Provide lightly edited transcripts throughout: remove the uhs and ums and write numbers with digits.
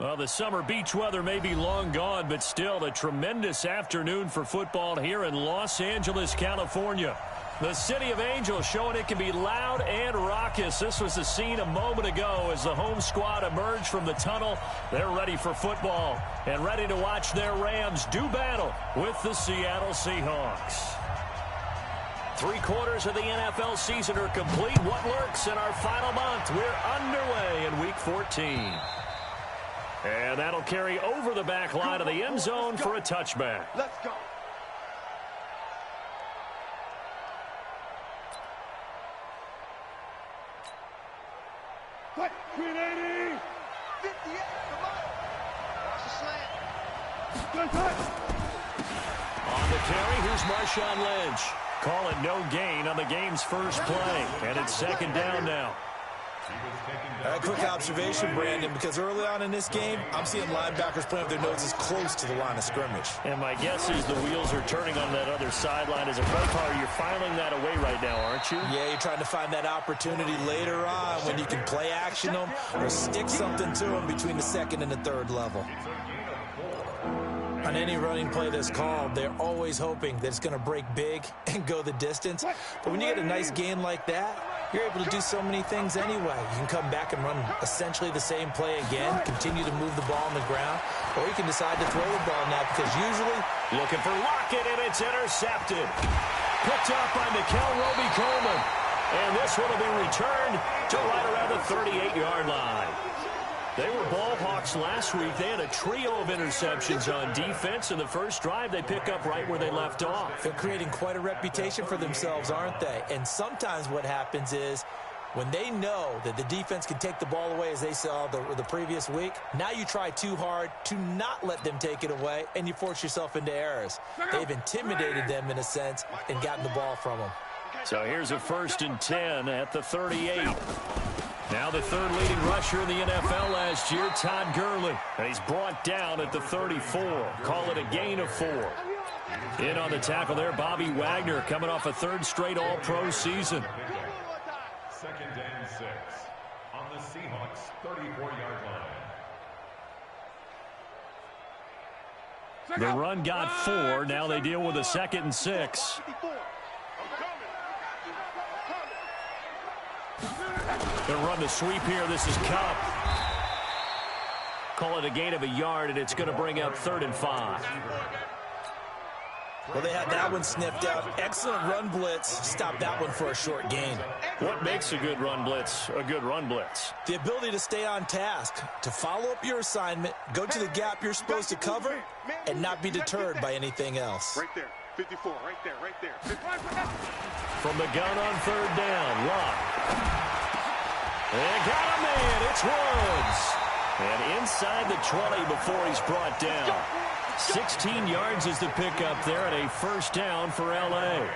Well, the summer beach weather may be long gone, but still a tremendous afternoon for football here in Los Angeles, California. The City of Angels showing it can be loud and raucous. This was the scene a moment ago as the home squad emerged from the tunnel. They're ready for football and ready to watch their Rams do battle with the Seattle Seahawks. 3/4 of the NFL season are complete. What lurks in our final month? We're underway in Week 14. And that'll carry over the back line of the end zone for a touchback. Let's go. What? 380. 58. Come on. Watch the slant. On the carry, here's Marshawn Lynch. Call it no gain on the game's first play. And it's second down now. A quick observation, Brandon, because early on in this game, I'm seeing linebackers playing with their noses close to the line of scrimmage. And my guess is the wheels are turning on that other sideline. As a play caller, you're filing that away right now, aren't you? Yeah, you're trying to find that opportunity later on when you can play action them or stick something to them between the second and the third level. On any running play that's called, they're always hoping that it's going to break big and go the distance. But when you get a nice gain like that, you're able to do so many things anyway. You can come back and run essentially the same play again, continue to move the ball on the ground, or you can decide to throw the ball now because usually looking for Lockett, and it's intercepted. Picked up by Nickel Roby-Coleman. And this one will be returned to right around the 38-yard line. They were ball hawks last week. They had a trio of interceptions on defense. In the first drive, they pick up right where they left off. They're creating quite a reputation for themselves, aren't they? And sometimes what happens is when they know that the defense can take the ball away, as they saw the previous week, now you try too hard to not let them take it away, and you force yourself into errors. They've intimidated them in a sense and gotten the ball from them. So here's a 1st and 10 at the 38. Now the third leading rusher in the NFL last year, Todd Gurley. And he's brought down at the 34. Call it a gain of 4. In on the tackle there, Bobby Wagner, coming off a third straight All-Pro season. 2nd and 6 on the Seahawks' 34-yard line. The run got 4. Now they deal with a 2nd and 6. They'll run the sweep here. This is Cup. Call it a gain of a yard, and it's going to bring up 3rd and 5. Well, they had that one sniffed out. Excellent run blitz. Stop that one for a short gain. What makes a good run blitz a good run blitz? The ability to stay on task, to follow up your assignment, go to the gap you're supposed to cover, and not be deterred by anything else. Right there. 54. Right there. Right there. From the gun on 3rd down. Lock. They got a man. It's Woods. And inside the 20 before he's brought down. 16 yards is the pickup there at a 1st down for L.A.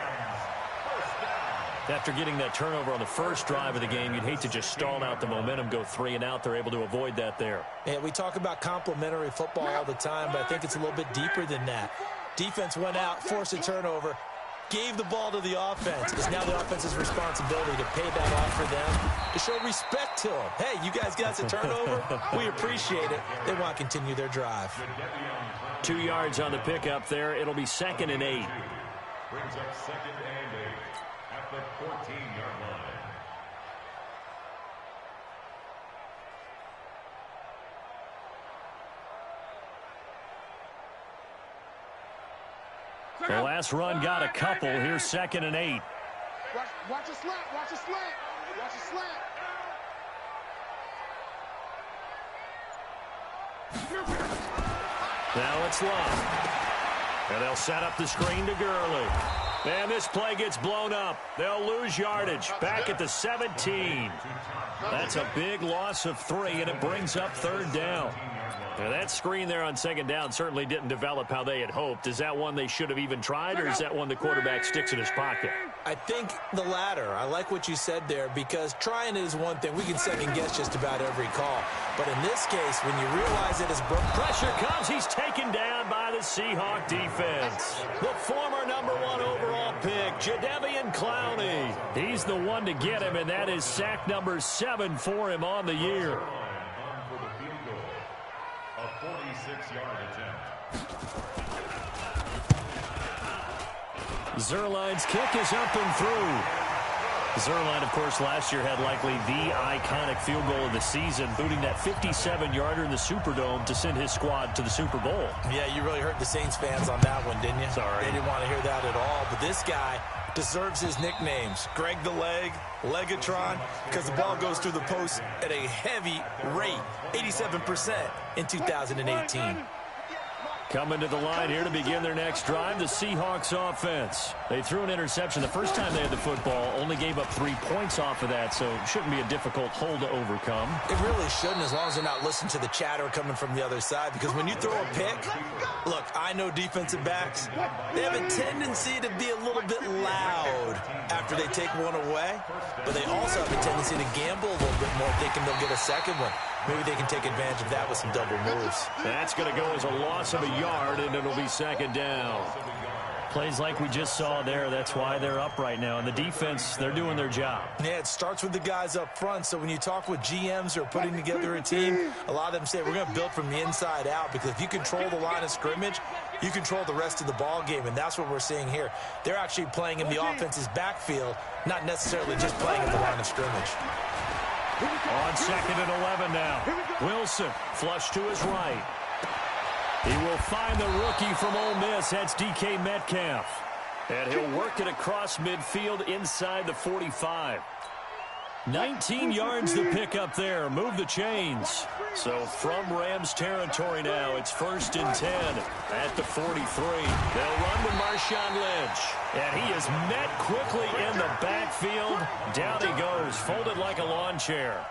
After getting that turnover on the first drive of the game, you'd hate to just stall out the momentum, go 3 and out. They're able to avoid that there. And we talk about complementary football all the time, but I think it's a little bit deeper than that. Defense went out, forced a turnover, gave the ball to the offense. It's now the offense's responsibility to pay that off for them, to show respect to them. Hey, you guys got us a turnover. We appreciate it. They want to continue their drive. 2 yards on the pickup there. It'll be 2nd and 8. Brings up 2nd and 8 at the 14-yard line. The last run got a couple. Here's 2nd and 8. Watch a slant. Watch a slant. Watch a slant. Now it's Love. And they'll set up the screen to Gurley. And this play gets blown up. They'll lose yardage. Back at the 17. That's a big loss of 3, and it brings up 3rd down. Now that screen there on 2nd down certainly didn't develop how they had hoped. Is that one they should have even tried, or is that one the quarterback sticks in his pocket? I think the latter. I like what you said there, because trying it is one thing. We can second-guess just about every call. But in this case, when you realize it is broken... Pressure comes. He's taken down by the Seahawk defense. The former #1 overall pick, Jadeveon Clowney. He's the one to get him, and that is sack number 7 for him on the year. 46-yard attempt. Zerline's kick is up and through. Zerline, of course, last year had likely the iconic field goal of the season, booting that 57-yarder in the Superdome to send his squad to the Super Bowl. Yeah, you really hurt the Saints fans on that one, didn't you? Sorry. They didn't want to hear that at all. But this guy deserves his nicknames. Greg the Leg, Legatron, because the ball goes through the post at a heavy rate, 87% in 2018. Coming to the line here to begin their next drive, the Seahawks offense. They threw an interception the first time they had the football, only gave up 3 points off of that, so it shouldn't be a difficult hole to overcome. It really shouldn't, as long as they're not listening to the chatter coming from the other side, because when you throw a pick, look, I know defensive backs, they have a tendency to be a little bit loud after they take one away, but they also have a tendency to gamble a little bit more thinking they'll get a second one. Maybe they can take advantage of that with some double moves. That's going to go as a loss of a yard, and it'll be second down. Plays like we just saw there, that's why they're up right now. And the defense, they're doing their job. Yeah, it starts with the guys up front. So when you talk with GMs who are putting together a team, a lot of them say we're going to build from the inside out, because if you control the line of scrimmage, you control the rest of the ball game, and that's what we're seeing here. They're actually playing in the offense's backfield, not necessarily just playing at the line of scrimmage. On second and 11 now. Wilson flush to his right. He will find the rookie from Ole Miss. That's DK Metcalf. And he'll work it across midfield inside the 45. 19 yards to pick up there. Move the chains. So from Rams territory now, it's 1st and 10 at the 43. They'll run with Marshawn Lynch. And he is met quickly in the backfield. Down he goes, folded like a lawn chair.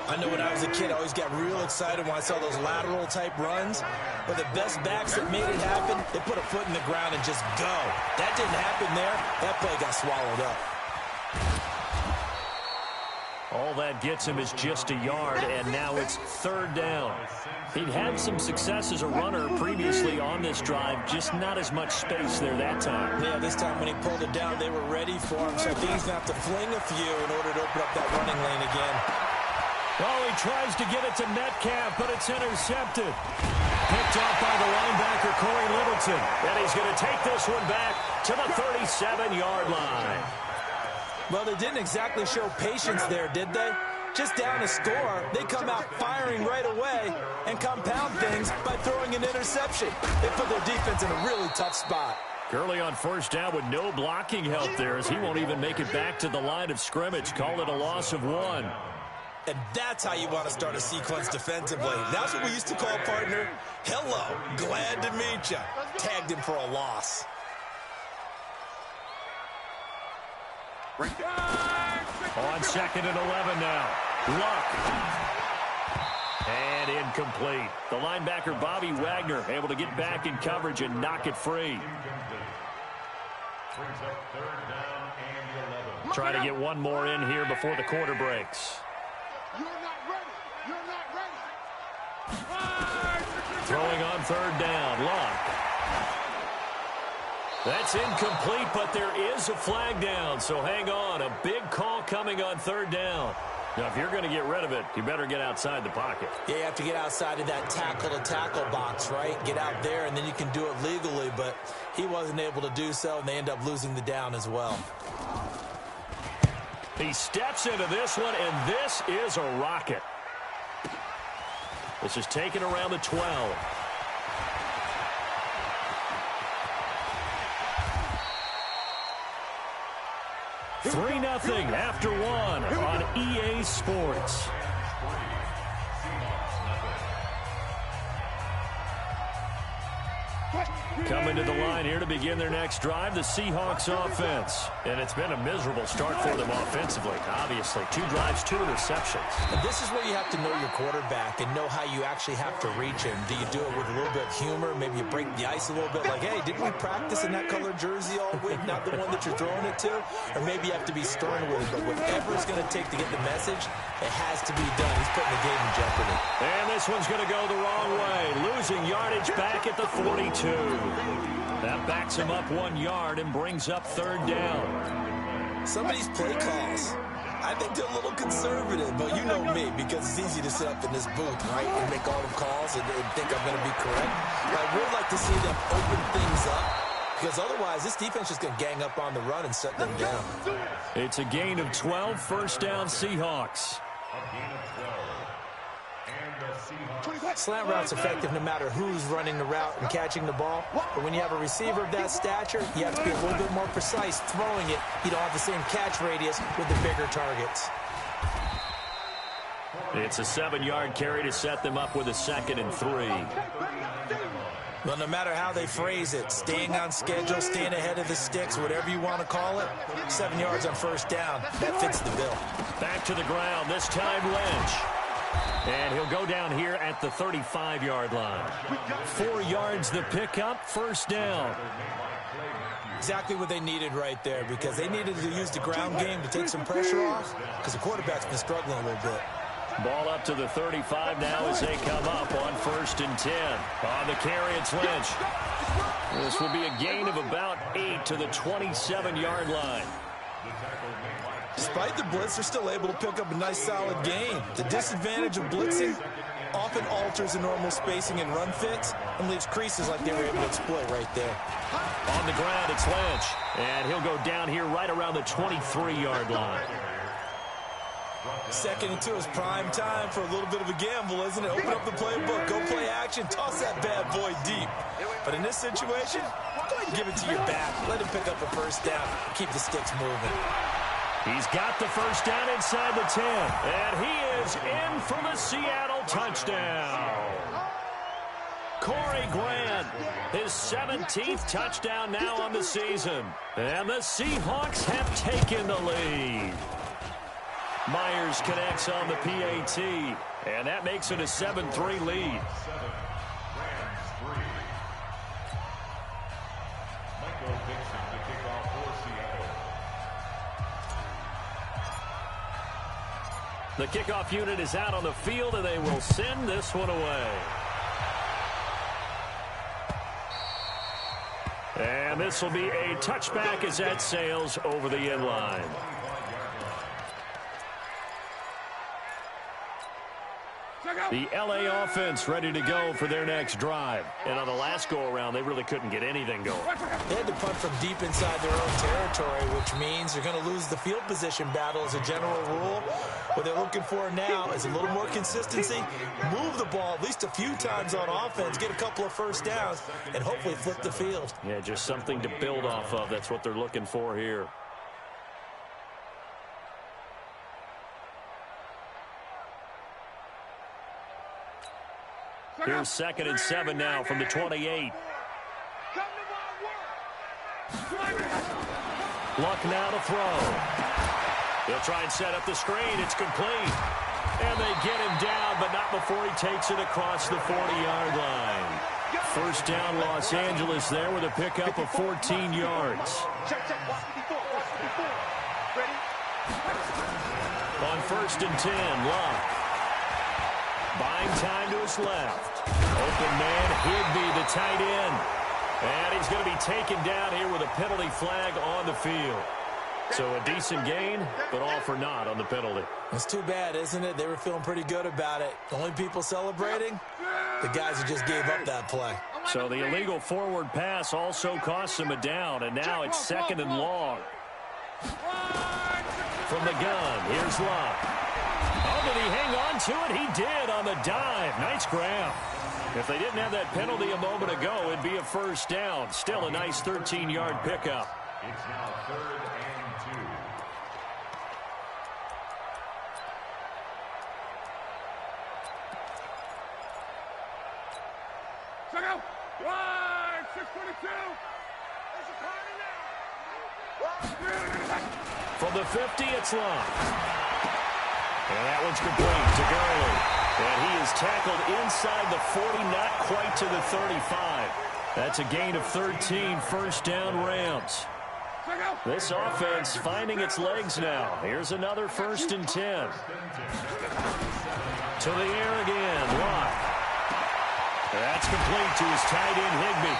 I know when I was a kid, I always got real excited when I saw those lateral type runs. But the best backs that made it happen, they put a foot in the ground and just go. That didn't happen there. That play got swallowed up. All that gets him is just a yard, and now it's 3rd down. He'd had some success as a runner previously on this drive, just not as much space there that time. Yeah, this time when he pulled it down, they were ready for him, so I think he's going to have to fling a few in order to open up that running lane again. Oh, he tries to get it to Metcalf, but it's intercepted. Picked up by the linebacker, Corey Littleton. And he's going to take this one back to the 37-yard line. Well, they didn't exactly show patience there, did they? Just down a score, they come out firing right away and compound things by throwing an interception. They put their defense in a really tough spot. Gurley on 1st down with no blocking help there, as he won't even make it back to the line of scrimmage. Call it a loss of 1. And that's how you want to start a sequence defensively. That's what we used to call, partner, hello, glad to meet you. Tagged him for a loss. On 2nd and 11 now. Luck. And incomplete. The linebacker, Bobby Wagner, able to get back in coverage and knock it free. Try to get one more in here before the quarter breaks. You're not ready. You're not ready. Throwing on 3rd down. Luck. That's incomplete, but there is a flag down, so hang on. A big call coming on 3rd down. Now, if you're going to get rid of it, you better get outside the pocket. Yeah, you have to get outside of that tackle-to-tackle box, right? Get out there, and then you can do it legally, but he wasn't able to do so, and they end up losing the down as well. He steps into this one, and this is a rocket. This is taken around the 12. Three 0 after 1 on EA Sports. Coming to the line here to begin their next drive, the Seahawks offense. And it's been a miserable start for them offensively, obviously. 2 drives, 2 interceptions. And this is where you have to know your quarterback and know how you actually have to reach him. Do you do it with a little bit of humor? Maybe you break the ice a little bit, like, hey, didn't we practice in that colored jersey all week, not the one that you're throwing it to? Or maybe you have to be stern with it, but whatever it's going to take to get the message, it has to be done. He's putting the game in jeopardy. And this one's going to go the wrong way, losing yardage back at the 42. That backs him up 1 yard and brings up 3rd down. Some of these play calls, I think they're a little conservative, but you know me, because it's easy to sit up in this booth, right, and make all the calls and think I'm going to be correct. But I would like to see them open things up, because otherwise this defense is going to gang up on the run and shut them down. It's a gain of 12, first down Seahawks. A gain of 12. And the Seahawks. Slant route's effective no matter who's running the route and catching the ball. But when you have a receiver of that stature, you have to be a little bit more precise throwing it. You don't have the same catch radius with the bigger targets. It's a 7-yard carry to set them up with a 2nd and 3. Well, no matter how they phrase it, staying on schedule, staying ahead of the sticks, whatever you want to call it, 7 yards on first down, that fits the bill. Back to the ground, this time Lynch. And he'll go down here at the 35-yard line. 4 yards the pickup, first down. Exactly what they needed right there, because they needed to use the ground game to take some pressure off, because the quarterback's been struggling a little bit. Ball up to the 35 now as they come up on 1st and 10. On the carry, it's Lynch. This will be a gain of about 8 to the 27-yard line. Despite the blitz, they're still able to pick up a nice, solid gain. The disadvantage of blitzing often alters the normal spacing and run fits and leaves creases like they were able to exploit right there. On the ground, it's Lynch. And he'll go down here right around the 23-yard line. 2nd and 2 is prime time for a little bit of a gamble, isn't it? Open up the playbook, go play action, toss that bad boy deep. But in this situation, go ahead and give it to your back. Let him pick up a first down. Keep the sticks moving. He's got the first down inside the 10. And he is in for the Seattle touchdown. Corey Grant, his 17th touchdown now on the season. And the Seahawks have taken the lead. Myers connects on the PAT, and that makes it a 7-3 lead. The kickoff unit is out on the field, and they will send this one away. And this will be a touchback as that sails over the end line. The LA offense ready to go for their next drive. And on the last go-around, they really couldn't get anything going. They had to punt from deep inside their own territory, which means they're going to lose the field position battle as a general rule. What they're looking for now is a little more consistency, move the ball at least a few times on offense, get a couple of first downs, and hopefully flip the field. Yeah, just something to build off of. That's what they're looking for here. Here's 2nd and 7 now from the 28. Luck now to throw. They'll try and set up the screen. It's complete. And they get him down, but not before he takes it across the 40-yard line. First down, Los Angeles there with a pickup of 14 yards. On 1st and 10, Luck. Buying time to his left. Open man, Higbee, the tight end. And he's going to be taken down here with a penalty flag on the field. So a decent gain, but all for naught on the penalty. It's too bad, isn't it? They were feeling pretty good about it. The only people celebrating, the guys who just gave up that play. So the illegal forward pass also cost him a down, and now it's 2nd and long. From the gun, here's Luck. Oh, did he hang on to it? He did on the dive. Nice grab. If they didn't have that penalty a moment ago, it'd be a first down. Still a nice 13-yard pickup. It's now 3rd and 2. Check out. Right, 622. There's a party now. From the 50, it's Luck. And that one's complete to Gurley. And he is tackled inside the 40, not quite to the 35. That's a gain of 13, first down Rams. This offense finding its legs now. Here's another 1st and 10. To the air again, Luck. That's complete to his tight end, Higbee.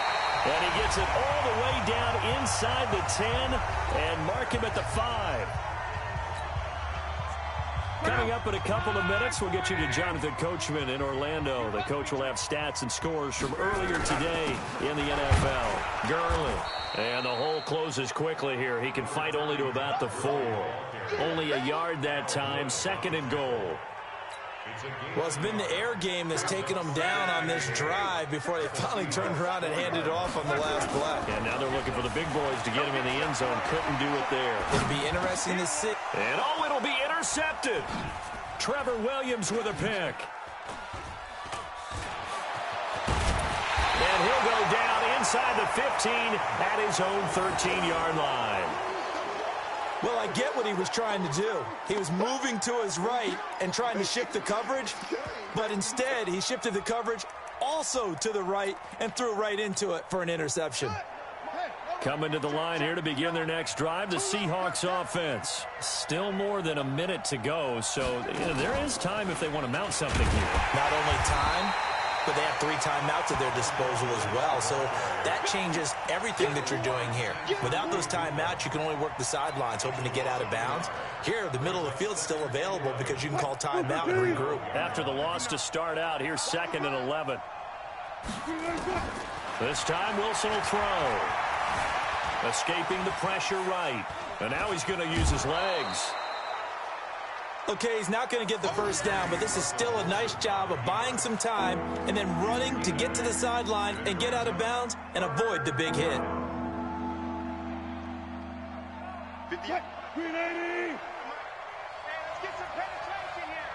And he gets it all the way down inside the 10 and mark him at the 5. Coming up in a couple of minutes, we'll get you to Jonathan Coachman in Orlando. The coach will have stats and scores from earlier today in the NFL. Gurley. And the hole closes quickly here. He can fight only to about the 4. Only a yard that time. 2nd and goal. Well, it's been the air game that's taken them down on this drive before they finally turned around and handed it off on the last play. And now they're looking for the big boys to get him in the end zone. Couldn't do it there. It'll be interesting to see. And it'll be intercepted. Trevor Williams with a pick. And he'll go down inside the 15 at his own 13-yard line. Well, I get what he was trying to do. He was moving to his right and trying to shift the coverage, but instead he shifted the coverage also to the right and threw right into it for an interception. Coming to the line here to begin their next drive, the Seahawks offense. Still more than a minute to go, so there is time if they want to mount something here. Not only time, but they have 3 timeouts at their disposal as well. So that changes everything that you're doing here. Without those timeouts, you can only work the sidelines, hoping to get out of bounds. Here, the middle of the field's still available because you can call timeout and regroup. After the loss to start out, here's 2nd and 11. This time, Wilson will throw. Escaping the pressure right. And now he's going to use his legs. Okay, he's not going to get the first down, but this is still a nice job of buying some time and then running to get to the sideline and get out of bounds and avoid the big hit. 58. 380. Let's get some penetration here.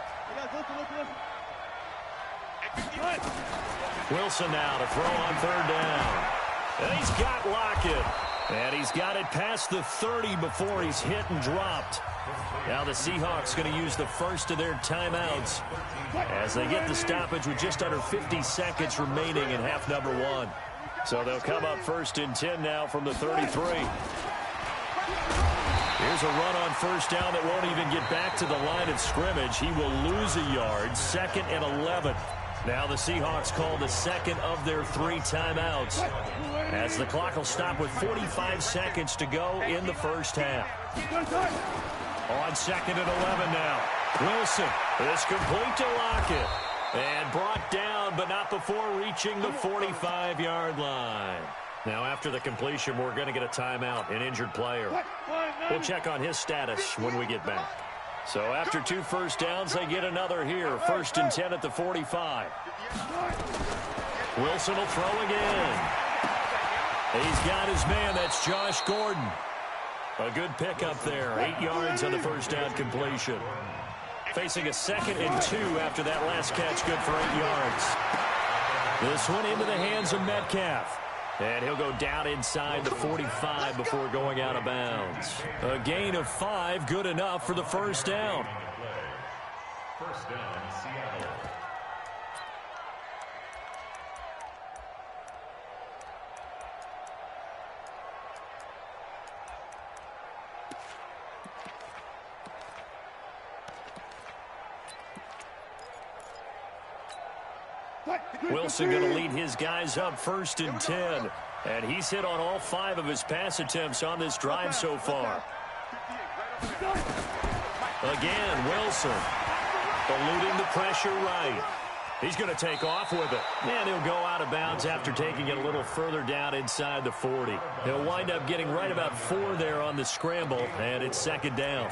Wilson now to throw on 3rd down. And he's got Lockett. And he's got it past the 30 before he's hit and dropped. Now the Seahawks going to use the first of their timeouts as they get the stoppage with just under 50 seconds remaining in half number 1. So they'll come up 1st and 10 now from the 33. Here's a run on 1st down that won't even get back to the line of scrimmage. He will lose a yard. 2nd and 11. Now the Seahawks call the 2nd of their 3 timeouts as the clock will stop with 45 seconds to go in the first half. On 2nd and 11 now. Wilson is complete to Lockett. And brought down, but not before reaching the 45-yard line. Now, after the completion, we're going to get a timeout, an injured player. We'll check on his status when we get back. So after 2 first downs, they get another here. 1st and 10 at the 45. Wilson will throw again. He's got his man. That's Josh Gordon. A good pickup there. 8 yards on the first down completion. Facing a 2nd and 2 after that last catch. Good for 8 yards. This one into the hands of Metcalf. And he'll go down inside the 45 before going out of bounds. A gain of 5, good enough for the first down. First down, Seattle. Wilson going to lead his guys up 1st and 10. And he's hit on all 5 of his pass attempts on this drive so far. Again, Wilson eluding the pressure right. He's going to take off with it. And he'll go out of bounds after taking it a little further down inside the 40. He'll wind up getting right about 4 there on the scramble. And it's 2nd down.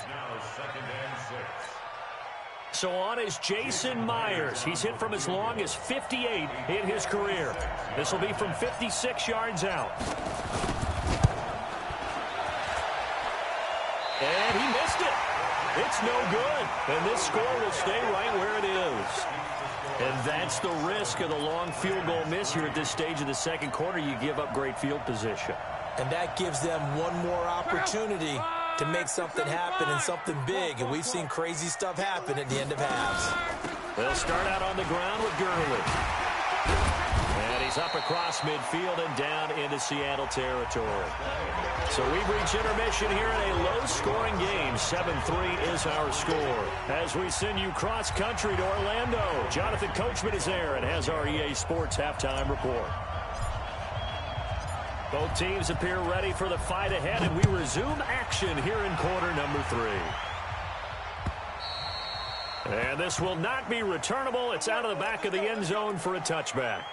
So on is Jason Myers. He's hit from as long as 58 in his career. This will be from 56 yards out. And he missed it. It's no good. And this score will stay right where it is. And that's the risk of the long field goal miss here at this stage of the 2nd quarter. You give up great field position. And that gives them one more opportunity to make something happen and something big. And we've seen crazy stuff happen at the end of halves. They'll start out on the ground with Gurley. And he's up across midfield and down into Seattle territory. So we've reached intermission here in a low-scoring game. 7-3 is our score. As we send you cross-country to Orlando, Jonathan Coachman is there and has our EA Sports halftime report. Both teams appear ready for the fight ahead, and we resume action here in quarter number 3. And this will not be returnable. It's out of the back of the end zone for a touchback.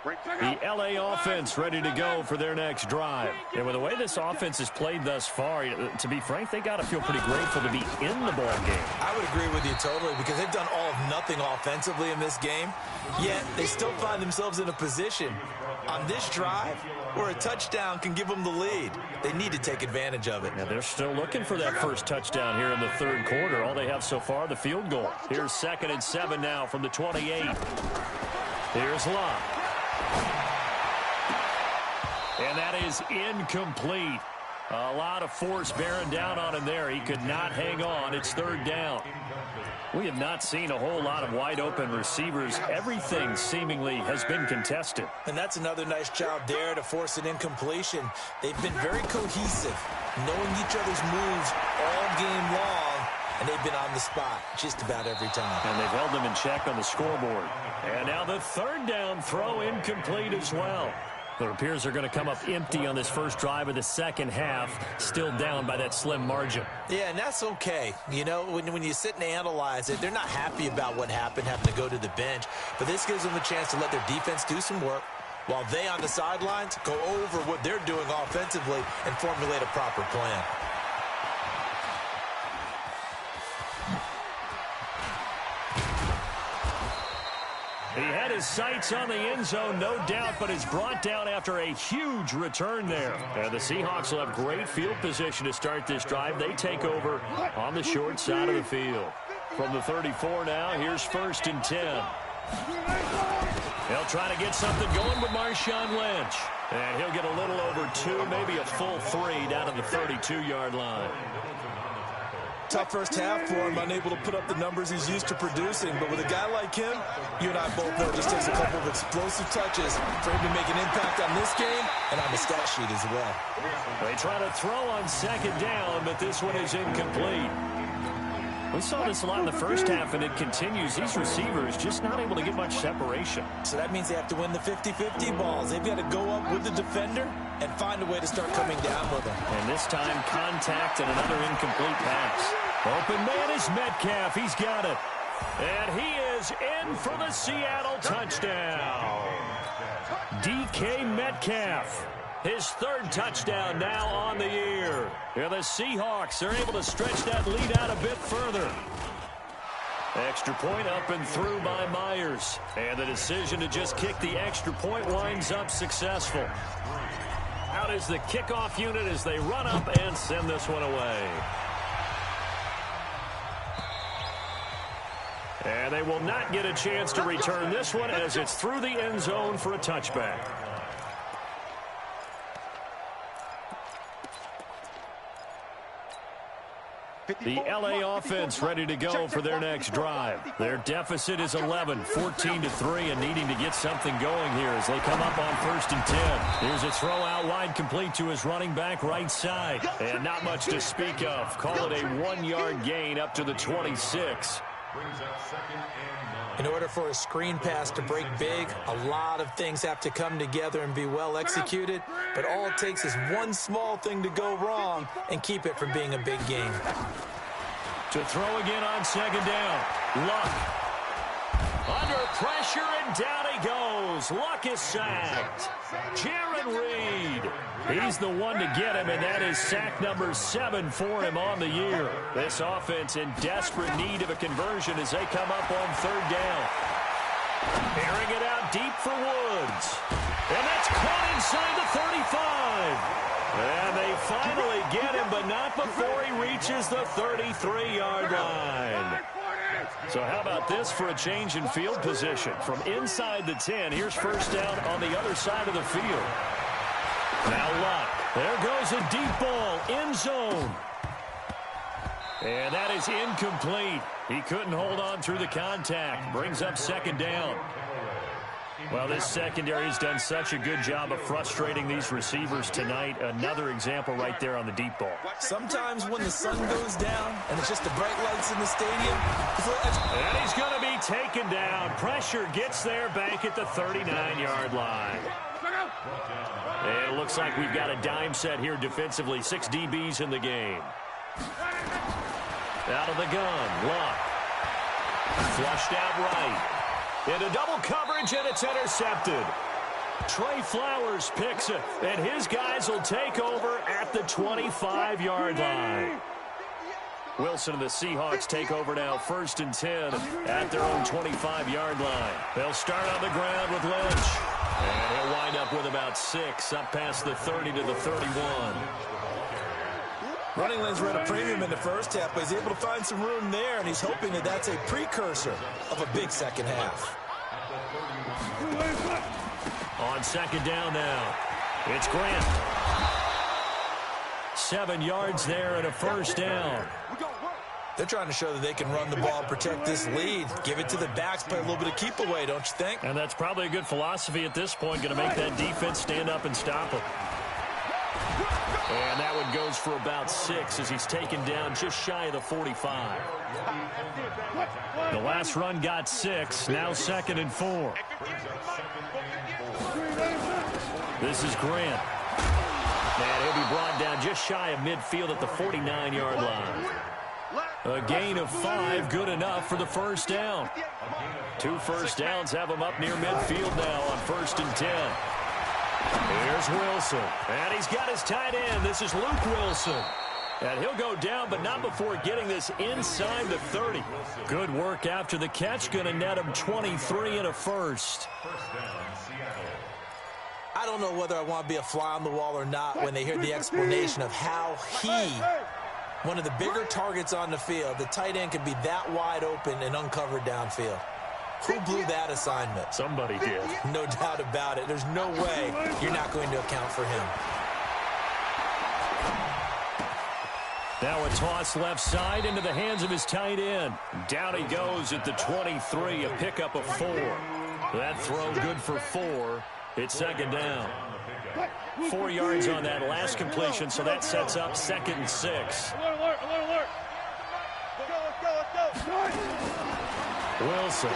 The L.A. offense ready to go for their next drive. And with the way this offense has played thus far, to be frank, they got to feel pretty grateful to be in the ball game. I would agree with you totally because they've done all of nothing offensively in this game, yet they still find themselves in a position on this drive where a touchdown can give them the lead. They need to take advantage of it. Yeah, they're still looking for that first touchdown here in the third quarter. All they have so far, the field goal. Here's 2nd and 7 now from the 28. Here's Locke. And that is incomplete. A lot of force bearing down on him there. He could not hang on. It's 3rd down. We have not seen a whole lot of wide-open receivers. Everything seemingly has been contested. And that's another nice job there to force an incompletion. They've been very cohesive, knowing each other's moves all game long, and they've been on the spot just about every time. And they've held them in check on the scoreboard. And now the 3rd down throw incomplete as well. It appears they're going to come up empty on this first drive of the second half, still down by that slim margin. Yeah, and that's okay. You know, when you sit and analyze it, they're not happy about what happened, having to go to the bench. But this gives them a chance to let their defense do some work while they on the sidelines go over what they're doing offensively and formulate a proper plan. He had his sights on the end zone, no doubt, but is brought down after a huge return there. And the Seahawks will have great field position to start this drive. They take over on the short side of the field. From the 34 now, here's 1st and 10. They'll try to get something going with Marshawn Lynch. And he'll get a little over 2, maybe a full 3 down to the 32-yard line. Tough first half for him, unable to put up the numbers he's used to producing. But with a guy like him, you and I both know it just takes a couple of explosive touches for him to make an impact on this game and on the stat sheet as well. They try to throw on 2nd down, but this one is incomplete. We saw this a lot in the first half, and it continues. These receivers just not able to get much separation. So that means they have to win the 50-50 balls. They've got to go up with the defender and find a way to start coming down with them. And this time, contact and another incomplete pass. Open man is Metcalf. He's got it. And he is in for the Seattle touchdown. DK Metcalf. His 3rd touchdown now on the year. And the Seahawks are able to stretch that lead out a bit further. Extra point up and through by Myers. And the decision to just kick the extra point winds up successful. Out is the kickoff unit as they run up and send this one away. And they will not get a chance to return this one as it's through the end zone for a touchback. The L.A. offense ready to go for their next drive. Their deficit is 11, 14-3, and needing to get something going here as they come up on 1st and 10. Here's a throw out wide complete to his running back right side. And not much to speak of. Call it a 1-yard gain up to the 26. In order for a screen pass to break big, a lot of things have to come together and be well executed, but all it takes is one small thing to go wrong and keep it from being a big game. To throw again on 2nd down. Luck. Under pressure, and down he goes. Luck is sacked. Jaron Reed. He's the one to get him, and that is sack number 7 for him on the year. This offense in desperate need of a conversion as they come up on 3rd down. Airing it out deep for Woods. And that's caught inside the 35. And they finally get him, but not before he reaches the 33-yard line. So how about this for a change in field position? From inside the 10, here's 1st down on the other side of the field. Now Luck. There goes a deep ball, end zone. And that is incomplete. He couldn't hold on through the contact. Brings up 2nd down. Well, this secondary has done such a good job of frustrating these receivers tonight. Another example right there on the deep ball. Sometimes when the sun goes down and it's just the bright lights in the stadium. And he's going to be taken down. Pressure gets there back at the 39-yard line. And it looks like we've got a dime set here defensively. 6 DBs in the game. Out of the gun, Luck. Flushed out right. Into double coverage, and it's intercepted. Trey Flowers picks it, and his guys will take over at the 25-yard line. Wilson and the Seahawks take over now, 1st and 10 at their own 25-yard line. They'll start on the ground with Lynch. And he'll wind up with about 6, up past the 30 to the 31. Running lanes were at a premium in the first half, but he's able to find some room there, and he's hoping that that's a precursor of a big second half. On 2nd down now, it's Grant. 7 yards there and a 1st down. They're trying to show that they can run the ball, protect this lead, give it to the backs, play a little bit of keep away, don't you think? And that's probably a good philosophy at this point, going to make that defense stand up and stop him. And that one goes for about 6 as he's taken down just shy of the 45. The last run got 6, now 2nd and 4. This is Grant. And he'll be brought down just shy of midfield at the 49-yard line. A gain of 5, good enough for the 1st down. 2 first downs have him up near midfield now on 1st and 10. Here's Wilson, and he's got his tight end. This is Luke Wilson. And he'll go down, but not before getting this inside the 30. Good work after the catch, going to net him 23 and a 1st. I don't know whether I want to be a fly on the wall or not when they hear the explanation of how he, one of the bigger targets on the field, the tight end can be that wide open and uncovered downfield. Who blew that assignment? Somebody did. No doubt about it. There's no way you're not going to account for him. Now a toss left side into the hands of his tight end. Down he goes at the 23, a pickup of 4. That throw good for 4. It's 2nd down. 4 yards on that last completion, so that sets up 2nd and 6. Wilson.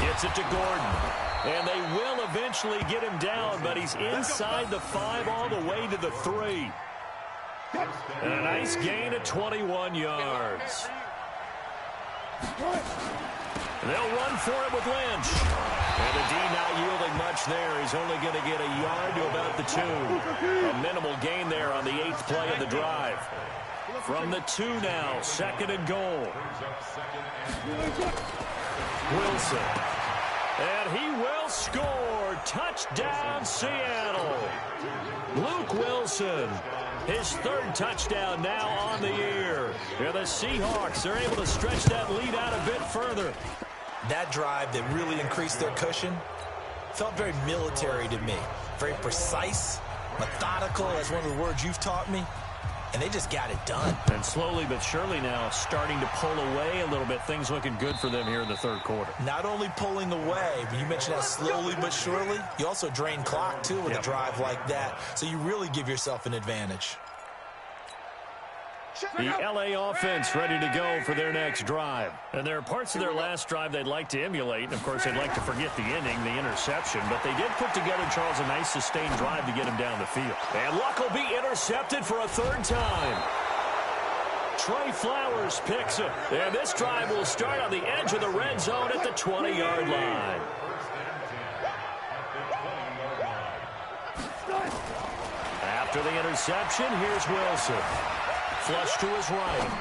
Gets it to Gordon. And they will eventually get him down, but he's inside the 5 all the way to the 3. And a nice gain of 21 yards. They'll run for it with Lynch. And the D not yielding much there. He's only going to get a yard to about the 2. A minimal gain there on the 8th play of the drive. From the 2 now, 2nd and goal. Wilson. And he will score. Touchdown, Seattle. Luke Wilson. His 3rd touchdown now on the year. And the Seahawks are able to stretch that lead out a bit further. That drive that really increased their cushion felt very military to me. Very precise, methodical. That's one of the words you've taught me. And they just got it done. And slowly but surely now starting to pull away a little bit. Things looking good for them here in the 3rd quarter. Not only pulling away, but you mentioned that slowly but surely. You also drain clock, too, with a drive like that. So you really give yourself an advantage. The LA offense ready to go for their next drive. And there are parts of their last drive they'd like to emulate. And, of course, they'd like to forget the inning, the interception. But they did put together, Charles, a nice sustained drive to get him down the field. And Luck will be intercepted for a 3rd time. Trey Flowers picks it. And this drive will start on the edge of the red zone at the 20-yard line. After the interception, here's Wilson. Flush to his right.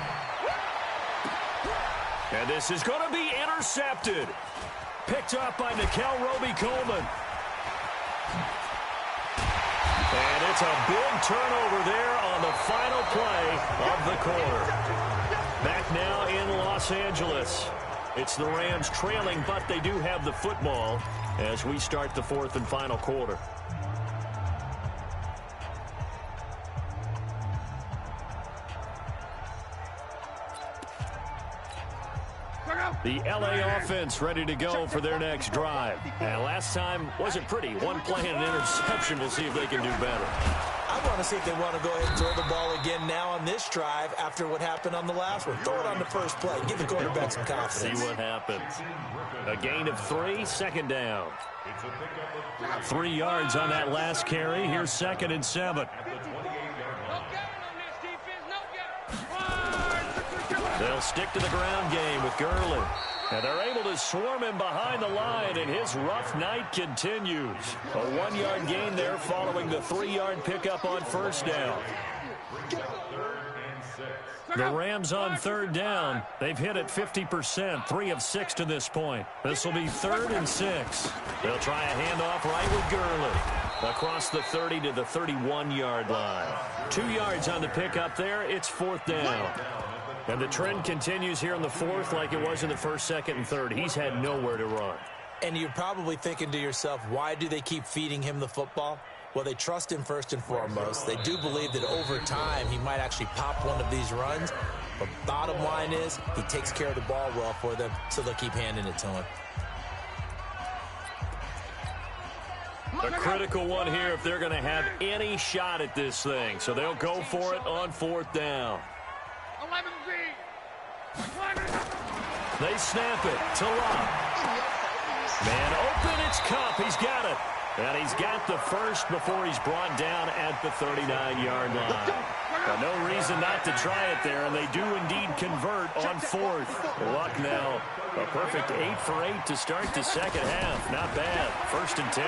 And this is going to be intercepted. Picked up by Nikel Roby-Coleman. And it's a big turnover there on the final play of the quarter. Back now in Los Angeles. It's the Rams trailing, but they do have the football as we start the 4th and final quarter. The LA offense ready to go for their next drive. And last time wasn't pretty. One play and an interception. We'll see if they can do better. I want to see if they want to go ahead and throw the ball again now on this drive after what happened on the last one. Throw it on the first play. Give the quarterback some confidence. See what happens. A gain of 3, second down. 3 yards on that last carry. Here's 2nd and 7. They'll stick to the ground game with Gurley. And they're able to swarm him behind the line, and his rough night continues. A 1-yard gain there following the 3-yard pickup on first down. The Rams on 3rd down. They've hit it 50%, 3 of 6 to this point. This will be 3rd and 6. They'll try a handoff right with Gurley. Across the 30 to the 31-yard line. 2 yards on the pickup there. It's 4th down. And the trend continues here in the 4th like it was in the 1st, 2nd, and 3rd. He's had nowhere to run. And you're probably thinking to yourself, why do they keep feeding him the football? Well, they trust him first and foremost. They do believe that over time he might actually pop one of these runs. But bottom line is he takes care of the ball well for them, so they'll keep handing it to him. A critical one here if they're going to have any shot at this thing. So they'll go for it on 4th down. They snap it to Locke. Man open, it's Cup. He's got it. And he's got the first before he's brought down at the 39-yard line. But no reason not to try it there, and they do indeed convert on 4th. Luck now, a perfect 8 for 8 to start the second half. Not bad. 1st and 10.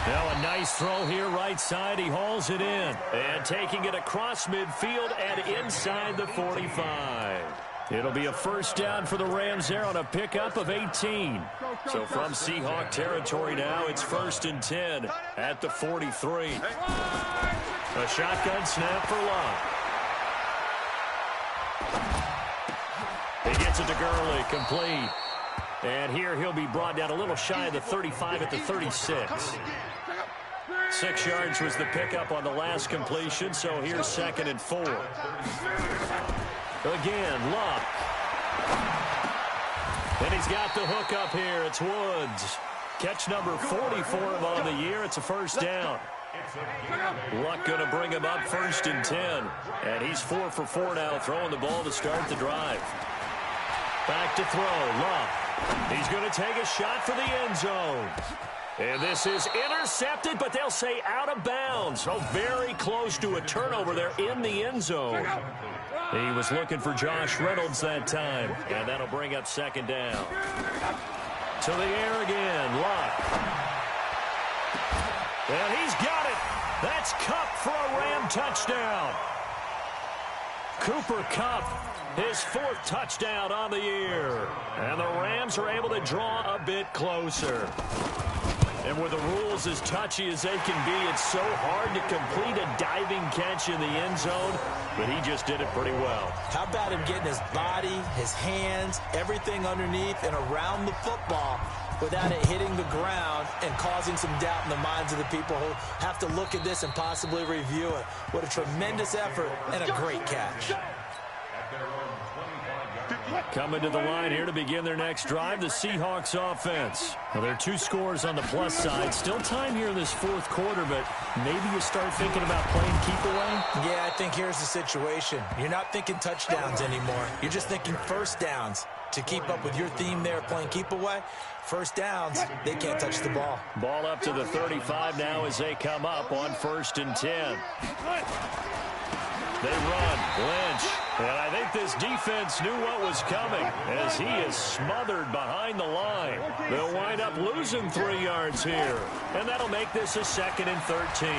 Now a nice throw here right side. He hauls it in. And taking it across midfield and inside the 45. It'll be a 1st down for the Rams there on a pickup of 18. So from Seahawk territory now, it's 1st and 10 at the 43. A shotgun snap for Locke. He gets it to Gurley, complete. And here he'll be brought down a little shy of the 35 at the 36. 6 yards was the pickup on the last completion, so here's 2nd and 4. Again, Luck. And he's got the hook up here. It's Woods. Catch number 40 for him on the year. It's a 1st down. Luck going to bring him up 1st and 10. And he's 4 for 4 now, throwing the ball to start the drive. Back to throw, Luck. He's going to take a shot for the end zone. And this is intercepted, but they'll say out of bounds. So very close to a turnover there in the end zone. He was looking for Josh Reynolds that time. And that'll bring up 2nd down. To the air again, Luck. And he's got it. That's Kupp for a Ram touchdown. Cooper Kupp, his 4th touchdown on the year. And the Rams are able to draw a bit closer. And with the rules as touchy as they can be, it's so hard to complete a diving catch in the end zone, but he just did it pretty well. How about him getting his body, his hands, everything underneath and around the football without it hitting the ground and causing some doubt in the minds of the people who have to look at this and possibly review it. What a tremendous effort and a great catch. Coming to the line here to begin their next drive, the Seahawks offense. Well, there are 2 scores on the plus side. Still time here in this 4th quarter, but maybe you start thinking about playing keep away? Yeah, I think here's the situation. You're not thinking touchdowns anymore. You're just thinking 1st downs. To keep up with your theme there, playing keep away, 1st downs, they can't touch the ball. Ball up to the 35 now as they come up on 1st and 10. They run. Lynch. And I think this defense knew what was coming as he is smothered behind the line. They'll wind up losing 3 yards here. And that'll make this a 2nd and 13.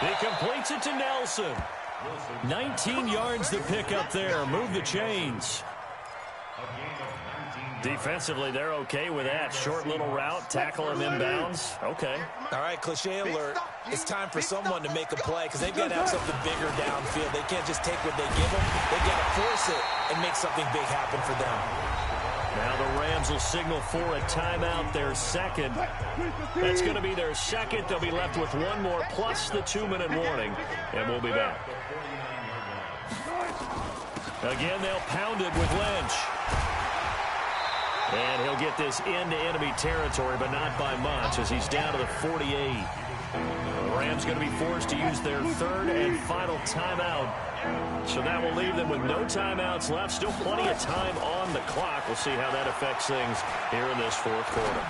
He completes it to Nelson. 19 yards to pick up there. Move the chains. Defensively, they're okay with that. Short little route, tackle him inbounds. Okay. All right, cliche alert. It's time for someone to make a play because they've got to have something bigger downfield. They can't just take what they give them. They've got to force it and make something big happen for them. Now the Rams will signal for a timeout, their 2nd. That's going to be their 2nd. They'll be left with 1 more plus the 2-minute warning, and we'll be back. Again, they'll pound it with Lynch. And he'll get this into enemy territory, but not by much, as he's down to the 48. The Rams going to be forced to use their third and final timeout. So that will leave them with no timeouts left. Still plenty of time on the clock. We'll see how that affects things here in this fourth quarter.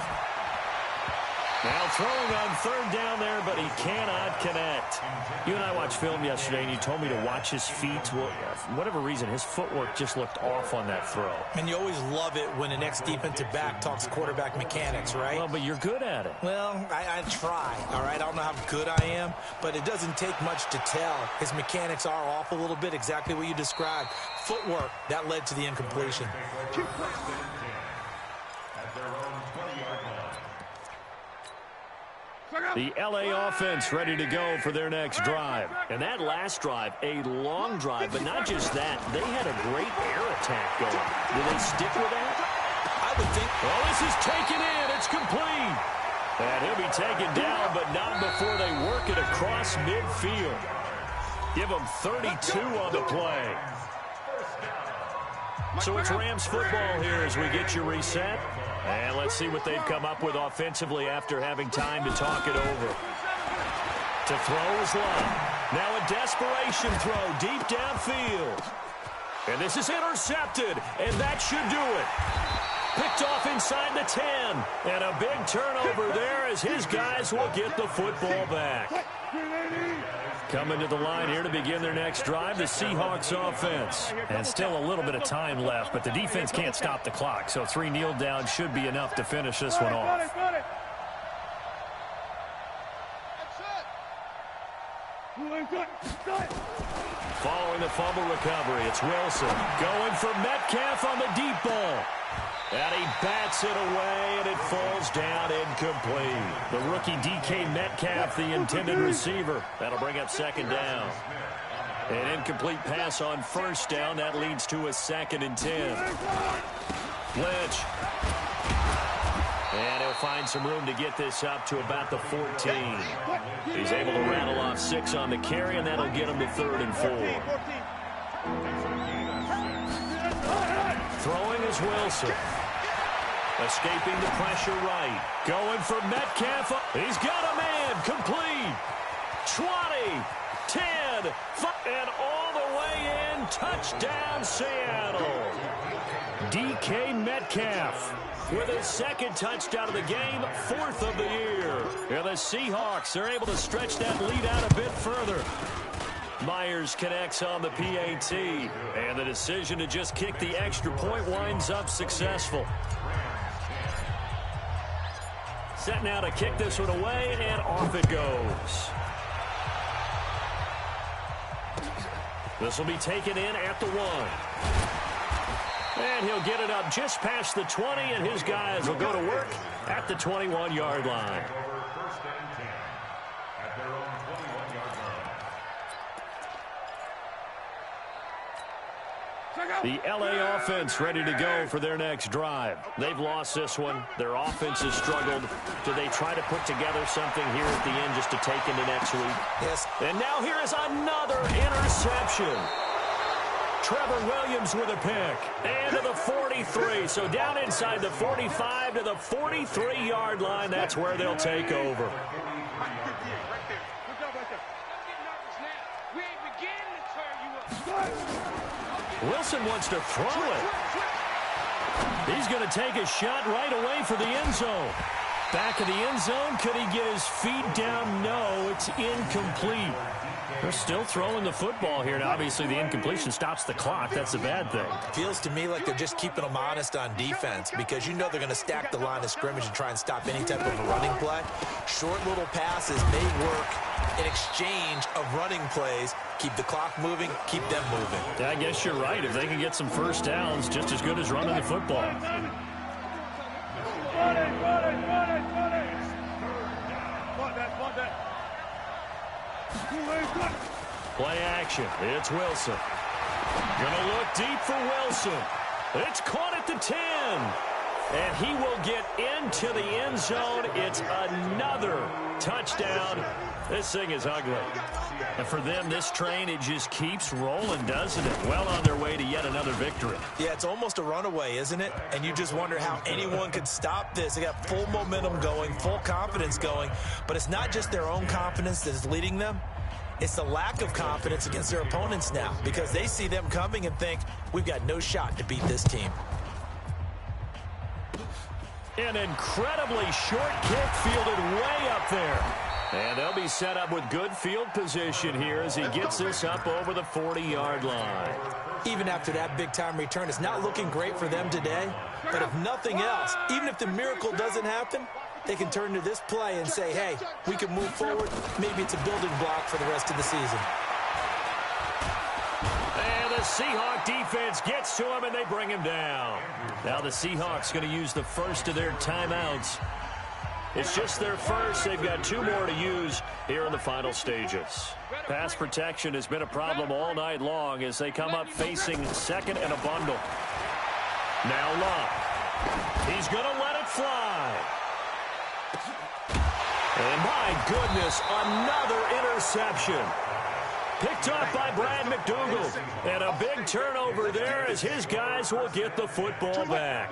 Now throwing on third down there, but he cannot connect. You and I watched film yesterday, and you told me to watch his feet. Well, for whatever reason, his footwork just looked off on that throw. And you always love it when the next defensive back talks quarterback mechanics, right? Well, but you're good at it. Well, I try, all right? I don't know how good I am, but it doesn't take much to tell. His mechanics are off a little bit, exactly what you described. Footwork, that led to the incompletion. The L.A. offense ready to go for their next drive. And that last drive, a long drive, but not just that. They had a great air attack going. Do they stick with that? I would think. Well, this is taken in. It's complete. And he'll be taken down, but not before they work it across midfield. Give him 32 on the play. So it's Rams football here as we get you reset. And let's see what they've come up with offensively after having time to talk it over. To throw is Love. Now a desperation throw deep downfield. And this is intercepted, and that should do it. Picked off inside the 10. And a big turnover there as his guys will get the football back. Coming to the line here to begin their next drive, the Seahawks offense. And still a little bit of time left, but the defense can't stop the clock, so 3 kneel downs should be enough to finish this one off. Following the fumble recovery, it's Wilson going for Metcalf on the deep ball. And he bats it away, and it falls down incomplete. The rookie DK Metcalf, the intended receiver. That'll bring up second down. An incomplete pass on first down. That leads to a 2nd and 10. Lynch. And he'll find some room to get this up to about the 14. He's able to rattle off 6 on the carry, and that'll get him to 3rd and 4. Throwing is Wilson. Escaping the pressure right. Going for Metcalf. He's got a man. Complete. 20, 10, 5, and all the way in. Touchdown, Seattle. DK Metcalf with his 2nd touchdown of the game, 4th of the year. And the Seahawks are able to stretch that lead out a bit further. Myers connects on the PAT, and the decision to just kick the extra point winds up successful. Set now to kick this one away, and off it goes. This will be taken in at the 1. And he'll get it up just past the 20, and his guys will go to work at the 21-yard line. The L.A. offense ready to go for their next drive. They've lost this one. Their offense has struggled. Do they try to put together something here at the end just to take into next week? Yes. And now here is another interception. Trevor Williams with a pick. And to the 43. So down inside the 45 to the 43-yard line. That's where they'll take over. Wilson wants to throw it. He's going to take a shot right away for the end zone. Back of the end zone. Could he get his feet down? No, it's incomplete. They're still throwing the football here. And obviously, the incompletion stops the clock. That's a bad thing. Feels to me like they're just keeping them honest on defense because you know they're going to stack the line of scrimmage and try and stop any type of a running play. Short little passes may work in exchange of running plays. Keep the clock moving, keep them moving. Yeah, I guess you're right. If they can get some first downs, just as good as running the football. Play action. It's Wilson. Gonna look deep for Wilson. It's caught at the 10. And he will get into the end zone. It's another touchdown This thing is ugly. And for them, this train, it just keeps rolling, doesn't it? Well on their way to yet another victory. Yeah, it's almost a runaway, isn't it? And you just wonder how anyone could stop this. They got full momentum going, full confidence going. But it's not just their own confidence that is leading them. It's the lack of confidence against their opponents now because they see them coming and think, we've got no shot to beat this team. An incredibly short kick fielded way up there. And they'll be set up with good field position here as he gets this up over the 40-yard line. Even after that big-time return, it's not looking great for them today. But if nothing else, even if the miracle doesn't happen, they can turn to this play and say, hey, we can move forward. Maybe it's a building block for the rest of the season. And the Seahawk defense gets to him, and they bring him down. Now the Seahawks going to use the first of their timeouts. It's just their first. They've got 2 more to use here in the final stages. Pass protection has been a problem all night long as they come up facing second and a bundle. Now Love. He's going to let it fly. And my goodness, another interception. Picked up by Brad McDougal. And a big turnover there as his guys will get the football back.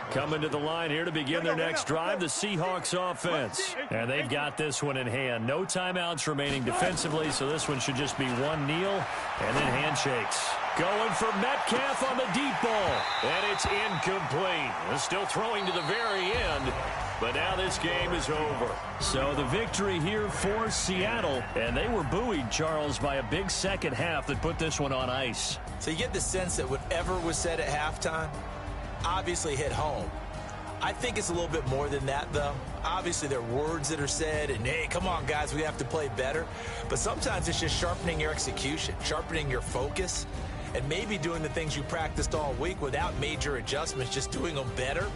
Coming to the line here to begin their next drive, the Seahawks offense. And they've got this one in hand. No timeouts remaining defensively, so this one should just be one kneel and then handshakes. Going for Metcalf on the deep ball. And it's incomplete. They're still throwing to the very end. But now this game is over. So the victory here for Seattle. And they were buoyed, Charles, by a big second half that put this one on ice. So you get the sense that whatever was said at halftime obviously hit home. I think it's a little bit more than that, though. Obviously, there are words that are said, and, hey, come on, guys, we have to play better. But sometimes it's just sharpening your execution, sharpening your focus, and maybe doing the things you practiced all week without major adjustments, just doing them better.